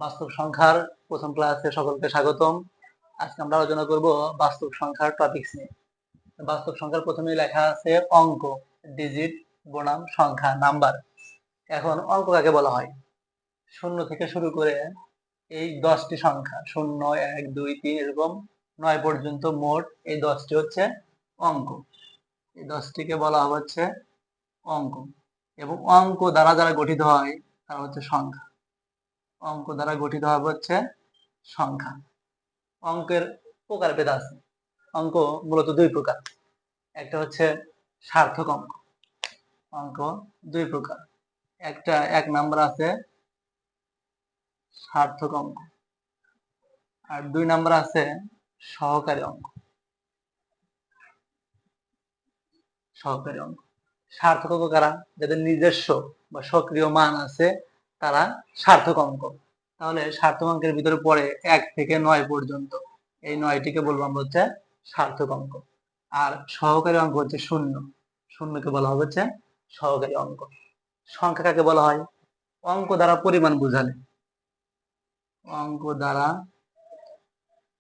বাস্তব সংখ্যার প্রথম ক্লাসে সকলকে স্বাগতম। আজকে আমরা আলোচনা করব বাস্তব সংখ্যার টপিকস নিয়ে। বাস্তব সংখ্যার প্রথমেই লেখা আছে অঙ্ক, ডিজিট বনাম সংখ্যা, নাম্বার। এখন অঙ্ক কাকে বলা হয়? শূন্য থেকে শুরু করে এই 10টি সংখ্যা 0 1 2 3 এরকম 9 পর্যন্ত মোট এই 10টি হচ্ছে অঙ্ক। এই 10টিকে বলা হচ্ছে অঙ্ক, এবং অঙ্ক দ্বারা যারা গঠিত হয় তারা হচ্ছে সংখ্যা। অঙ্ক দ্বারা গঠিত হবে হচ্ছে সংখ্যা। অঙ্কের প্রকারভেদ আছে। অঙ্ক মূলত দুই প্রকার। একটা হচ্ছে সার্থক অঙ্ক। অঙ্ক দুই প্রকার। একটা এক নাম্বার আছে সার্থক অঙ্ক, আর দুই নাম্বার আছে সহকারী অঙ্ক। সহকারী অঙ্ক সার্থক অঙ্ক কারা? যাদের নিজস্ব বা সক্রিয় মান আছে তারা সার্থক অঙ্ক। তাহলে সার্থক অঙ্কের ভিতরে পড়ে 1 থেকে 9 পর্যন্ত, এই 9টিকে বলবো আমরা হচ্ছে সার্থক অঙ্ক। আর সহকারী অঙ্ক হচ্ছে শূন্য। শূন্যকে বলা হবে হচ্ছে সহকারী অঙ্ক। সংখ্যা কাকে বলা হয়? অঙ্ক দ্বারা পরিমাণ বোঝালে। অঙ্ক দ্বারা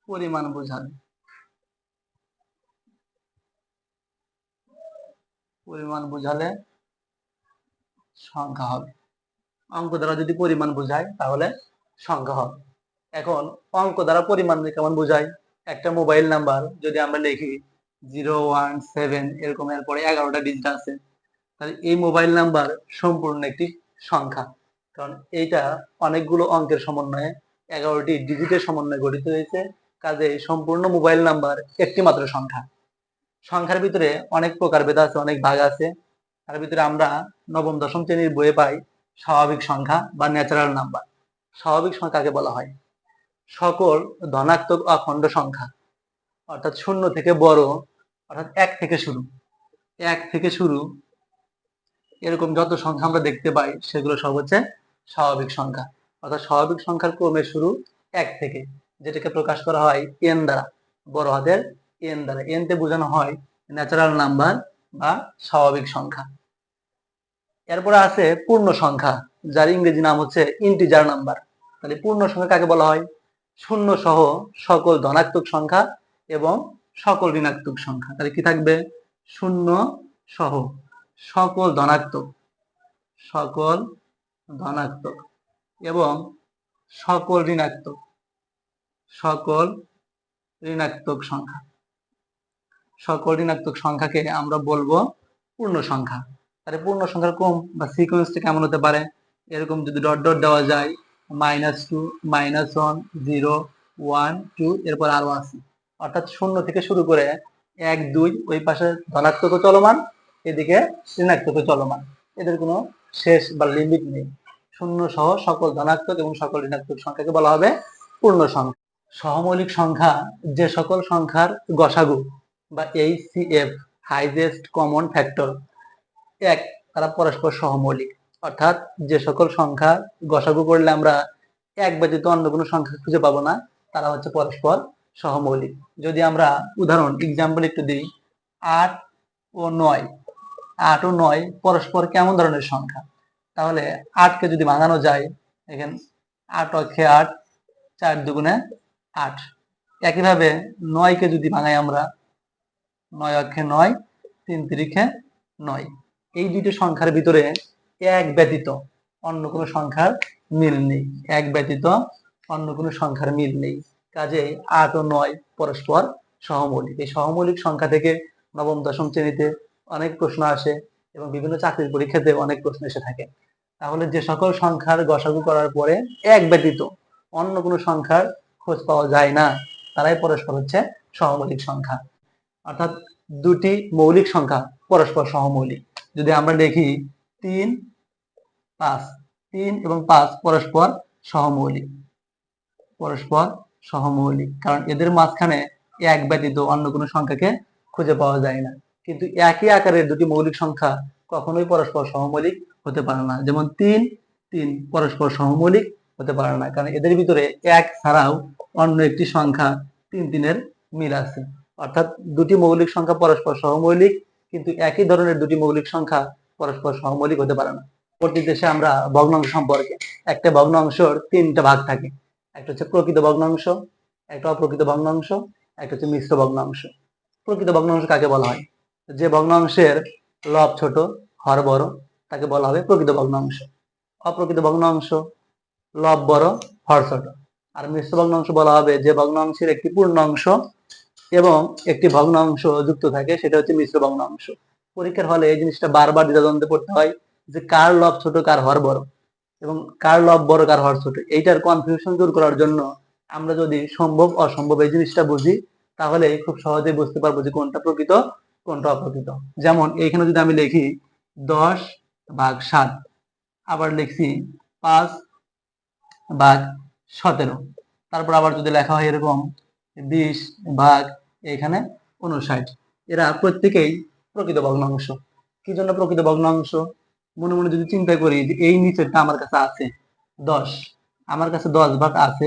পরিমাণ বোঝালে, পরিমাণ বোঝালে সংখ্যা হবে। অঙ্ক দ্বারা যদি পরিমাণ বোঝায় তাহলে সংখ্যা হবে। এখন অঙ্ক দ্বারা পরিমাণ কেমন বোঝায়? একটা মোবাইল নাম্বার যদি আমরা লিখি 017 এরকম, এরপরে 11টা ডিজিট আছে, তাহলে এই মোবাইল নাম্বার সম্পূর্ণ একটি সংখ্যা। কারণ এইটা অনেকগুলো অঙ্কের সমন্বয়ে 11টি ডিজিটের সমন্বয়ে গঠিত হয়েছে, কাজে সম্পূর্ণ মোবাইল নাম্বার একটি মাত্র সংখ্যা। সংখ্যার ভিতরে অনেক প্রকারভেদ আছে, অনেক ভাগ আছে। তার ভিতরে আমরা নবম দশম শ্রেণীর বইয়ে পাই স্বাভাবিক সংখ্যা বা ন্যাচারাল নাম্বার। স্বাভাবিক সংখ্যা কাকে বলা হয়? সকল ধনাত্মক অখণ্ড সংখ্যা, অর্থাৎ শূন্য থেকে বড়, অর্থাৎ এক থেকে শুরু এরকম যত সংখ্যা আমরা দেখতে পাই সেগুলো সব হচ্ছে স্বাভাবিক সংখ্যা। অর্থাৎ স্বাভাবিক সংখ্যার ক্রমের শুরু 1 থেকে, যেটাকে প্রকাশ করা হয় এন দ্বারা, বড় হাতের এন দ্বারা। এন তে বোঝানো হয় ন্যাচারাল নাম্বার বা স্বাভাবিক সংখ্যা। এরপরে আছে পূর্ণ সংখ্যা, যার ইংরেজি নাম হচ্ছে ইন্টিজার নাম্বার। তাহলে পূর্ণ সংখ্যা কাকে বলা হয়? শূন্য সহ সকল ধনাত্মক সংখ্যা এবং সকল ঋণাত্মক সংখ্যা। তাহলে কি থাকবে? শূন্য সহ সকল ধনাত্মক, সকল ধনাত্মক এবং সকল ঋণাত্মক, সকল ঋণাত্মক সংখ্যা। সকল ঋণাত্মক সংখ্যাকে আমরা বলবো পূর্ণ সংখ্যা। তাহলে পূর্ণ সংখ্যার ক্রম বা সিকোয়েন্সটা কেমন হতে পারে? এরকম যদি ডট ডট দেওয়া যায়, -2 -1 0 1 2 এরপর আরো আছে, অর্থাৎ শূন্য থেকে শুরু করে 1 2 ওই পাশে ধনাত্মক চলমান, এদিকে ঋণাত্মক চলমান, এদের কোনো শেষ বা লিমিট নেই। শূন্য সহ সকল ধনাত্মক এবং সকল ঋণাত্মক সংখ্যাকে বলা হবে পূর্ণ সংখ্যা। সহমৌলিক সংখ্যা যে সকল সংখ্যার গসাগু বা এইচসিএফ, হাইয়েস্ট কমন ফ্যাক্টর, এক, তারা পরস্পর সহমৌলিক। অর্থাৎ যে সকল সংখ্যা গসাগু করলে আমরা এক ব্যতীত অন্য কোনো সংখ্যা খুঁজে পাবো না, তারা হচ্ছে পরস্পর সহমৌলিক। যদি আমরা উদাহরণ এক্সাম্পল একটু দিই, 8 ও 9, 8 ও 9 পরস্পর কেমন ধরনের সংখ্যা? তাহলে 8কে যদি ভাঙানো যায়, দেখেন 8 অক্ষে 8, 4 দুগুণে 8। একইভাবে 9কে যদি ভাঙাই আমরা, 9 অক্ষে 9, 3 তিরিখে 9। এই দুটো সংখ্যার ভিতরে এক ব্যতীত অন্য কোনো সংখ্যার মিল নেই। এক ব্যতীত অন্য কোনো সংখ্যার মিল নেই। কাজেই 8 ও 9 পরস্পর সহমৌলিক। এই সহমৌলিক সংখ্যা থেকে নবম দশম শ্রেণীতে অনেক প্রশ্ন আসে এবং বিভিন্ন চাকরির পরীক্ষাতে অনেক প্রশ্ন এসে থাকে। তাহলে যে সকল সংখ্যার গসাগু করার পরে এক ব্যতীত অন্য কোনো সংখ্যার খোঁজ পাওয়া যায় না, তারাই পরস্পর হচ্ছে সহমৌলিক সংখ্যা। অর্থাৎ দুটি মৌলিক সংখ্যা পরস্পর সহমৌলিক। যদি আমরা দেখি 3 5, 3 এবং 5 পরস্পর সহমৌলিক, পরস্পর সহমৌলিক, কারণ এদের মাঝখানে এক ব্যতীত অন্য কোনো সংখ্যাকে খুঁজে পাওয়া যায় না। কিন্তু একই আকারের দুটি মৌলিক সংখ্যা কখনোই পরস্পর সহমৌলিক হতে পারে না। যেমন 3 3 পরস্পর সহমৌলিক হতে পারে না, কারণ এদের ভিতরে এক ছাড়াও অন্য একটি সংখ্যা 3 3-এর মিল আছে। অর্থাৎ দুটি মৌলিক সংখ্যা পরস্পর সহমৌলিক, কিন্তু একই ধরনের দুটি মৌলিক সংখ্যা পরস্পর সহমৌলিক হতে পারে না। পরবর্তী দেশে আমরা ভগ্নাংশ সম্পর্কে, একটা ভগ্নাংশের তিনটা ভাগ থাকে। একটা হচ্ছে প্রকৃত ভগ্নাংশ, একটা অপ্রকৃত ভগ্নাংশ, একটা হচ্ছে মিশ্র ভগ্নাংশ। প্রকৃত ভগ্নাংশ কাকে বলা হয়? যে ভগ্নাংশের লব ছোট হর বড় তাকে বলা হবে প্রকৃত ভগ্নাংশ। অপ্রকৃত ভগ্নাংশ লব বড় হর ছোট। আর মিশ্র ভগ্নাংশ বলা হবে যে ভগ্নাংশের একটি পূর্ণাংশ এবং একটি ভগ্নাংশ যুক্ত থাকে, সেটা হচ্ছে মিশ্র ভগ্নাংশ। পরীক্ষার হলে এই জিনিসটা বারবার দ্বিধাদ্বন্দ্বে পড়তে হয় যে কার লব ছোট কার হর বড় এবং কার লব বড় কার হর ছোট। এইটার কনফিউশন দূর করার জন্য আমরা যদি সম্ভব অসম্ভব এই জিনিসটা বুঝি, তাহলে খুব সহজেই বুঝতে পারবো যে কোনটা প্রকৃত কোনটা অপ্রকৃত। যেমন এইখানে যদি আমি লিখি 10/7, আবার লিখছি 5/17, তারপর আবার যদি লেখা হয় এরকম 20/59, এরা প্রত্যেকেই প্রকৃত ভগ্নাংশ। কি জন্য প্রকৃত ভগ্নাংশ? মনে মনে যদি চিন্তা করি যে এই নিচেরটা আমার কাছে আছে 10, আমার কাছে 10 ভাগ আছে,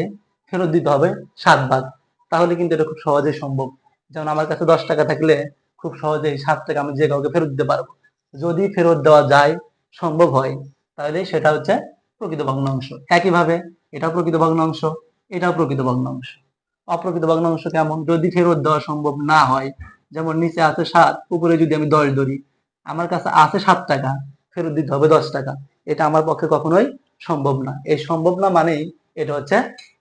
ফেরত দিতে হবে 7 ভাগ, তাহলে কিন্তু এটা খুব সহজেই সম্ভব। যেমন আমার কাছে 10 টাকা থাকলে খুব সহজেই 7 টাকা আমি যে কাউকে ফেরত দিতে পারবো। যদি ফেরত দেওয়া যায়, সম্ভব হয়, তাহলে সেটা হচ্ছে প্রকৃত ভগ্নাংশ। একইভাবে এটাও প্রকৃত ভগ্নাংশ, এটাও প্রকৃত ভগ্নাংশ। অপ্রকৃত ভগ্নাংশ কেমন? যদি ফেরত দেওয়া সম্ভব না হয়, যেমন নিচে আছে 7, উপরে যদি আমি 10 ধরি, আমার কাছে আছে 7 টাকা, ফেরত দিতে হবে 10 টাকা, এটা আমার পক্ষে কখনোই সম্ভব না। এই সম্ভব না মানেই এটা হচ্ছে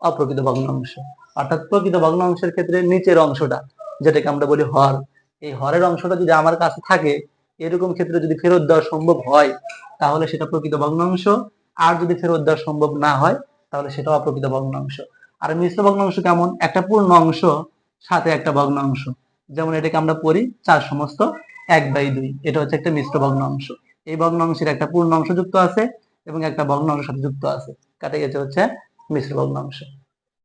অপ্রকৃত ভগ্নাংশ। অর্থাৎ প্রকৃত ভগ্নাংশের ক্ষেত্রে নিচের অংশটা, যেটাকে আমরা বলি হর, এই হরের অংশটা যদি আমার কাছে থাকে, এরকম ক্ষেত্রে যদি ফেরত দেওয়া সম্ভব হয়, তাহলে সেটা প্রকৃত ভগ্নাংশ। আর যদি ফেরত দেওয়া সম্ভব না হয়, তাহলে সেটা অপ্রকৃত ভগ্নাংশ। আর মিশ্র ভগ্নাংশ কেমন? একটা পূর্ণ অংশ সাথে একটা ভগ্নাংশ। যেমন এটাকে আমরা পড়ি 4/1/2, এটা হচ্ছে একটা মিশ্র ভগ্নাংশ। এই ভগ্নাংশের একটা পূর্ণ অংশ যুক্ত আছে এবং একটা ভগ্নাংশের সাথে যুক্ত আছে, কাটে গেছে হচ্ছে মিশ্র ভগ্নাংশ।